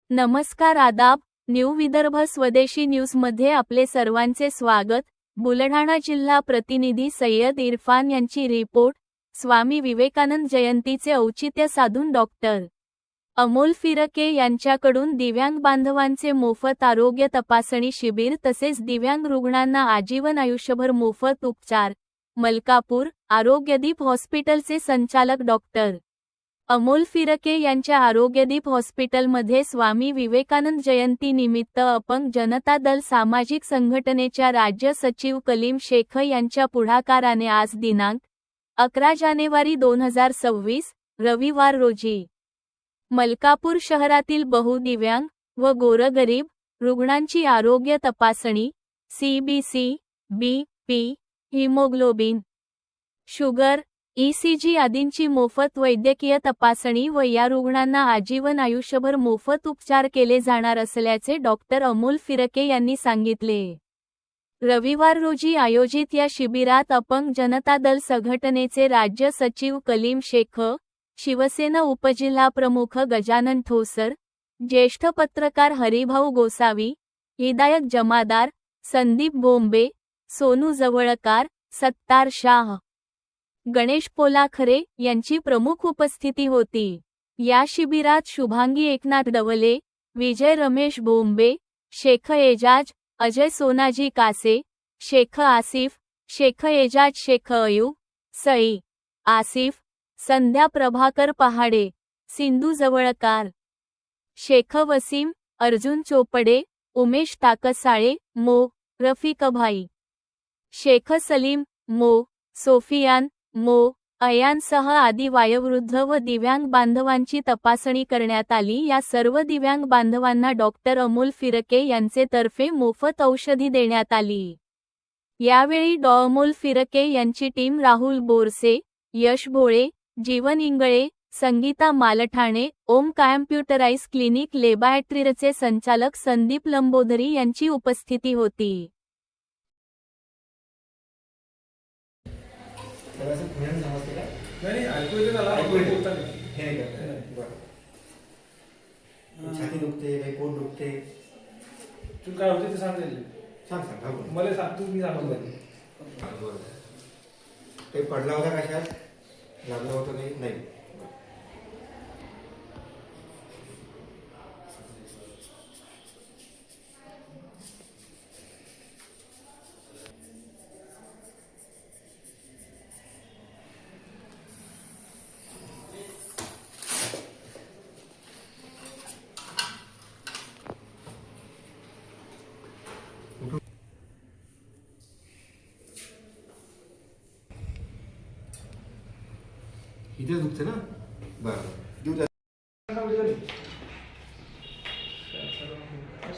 नमस्कार, आदाब. न्यू विदर्भ स्वदेशी न्यूजमध्ये आपले सर्वांचे स्वागत. बुलढाणा जिल्हा प्रतिनिधी सय्यद इरफान यांची रिपोर्ट. स्वामी विवेकानंद जयंतीचे औचित्य साधून डॉक्टर अमोल फिरके यांच्याकडून दिव्यांग बांधवांचे मोफत आरोग्य तपासणी शिबिर तसेच दिव्यांग रुग्णांना आजीवन आयुष्यभर मोफत उपचार. मलकापूर. आरोग्यदीप हॉस्पिटलचे संचालक डॉक्टर अमोल फिरके यांच्या आरोग्यदीप हॉस्पिटलमध्ये स्वामी विवेकानंद जयंती निमित्त अपंग जनता दल सामाजिक संघटनेच्या राज्य सचिव कलीम शेख यांच्या पुढाकाराने आज दिनांक 11 जानेवारी 2026 रविवार रोजी मलकापूर शहरातील बहुदिव्यांग व गोरगरीब रुग्णांची आरोग्य तपासणी, CBC, BP, haemoglobin, sugar, ECG आदींची मोफत वैद्यकीय तपासणी व या रुग्णांना आजीवन आयुष्यभर मोफत उपचार केले जाणार असल्याचे डॉक्टर अमोल फिरके यांनी सांगितले. रविवार रोजी आयोजित या शिबिरात अपंग जनता दल संघटनेचे राज्य सचिव कलीम शेख, शिवसेना उपजिल्हा प्रमुख गजानन ठोसर, ज्येष्ठ पत्रकार हरिभाऊ गोसावी, हिदायत जमादार, संदीप बोंबे, सोनू जवळकार, सत्तार शाह, गणेश पोलाखरे यांची प्रमुख उपस्थिती होती. या शिबिरात शुभांगी एकनाथ डवले, विजय रमेश बोंबे, शेख एजाज, अजय सोनाजी कासे, शेख आसिफ, शेख एजाज, शेख अयूब, सई आसिफ, संध्या प्रभाकर पहाडे, सिंधू जवळकार, शेख वसीम, अर्जुन चोपडे, उमेश ताकसाळे, मो. रफिकभाई, शेख सलीम, मो. सोफियान, मो. अयानसह आदी वयोवृद्ध व दिव्यांग बांधवांची तपासणी करण्यात आली. या सर्व दिव्यांग बांधवांना डॉक्टर अमोल फिरके यांचे तर्फे मोफत औषधी देण्यात आली. यावेळी डॉ. अमोल फिरके यांची टीम राहुल बोरसे, यश भोळे, जीवन इंगळे, संगीता मालठाणे, ओम कॉम्प्युटराइज क्लिनिक लॅबोरेटरीचे संचालक संदीप लंबोदरी यांची उपस्थिती होती. छाती दुखते, काही पोट दुखते, तू काय होते ते सांगेल. सांग मला सांग, तू मी सांगतो. काही पडला होता कशात, लागलं होतं काही नाही. इथे दुखते ना, बरं देऊ द्या.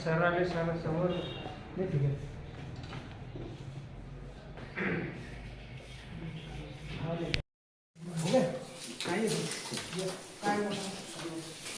सर आले, सर समोर. ठीक आहे.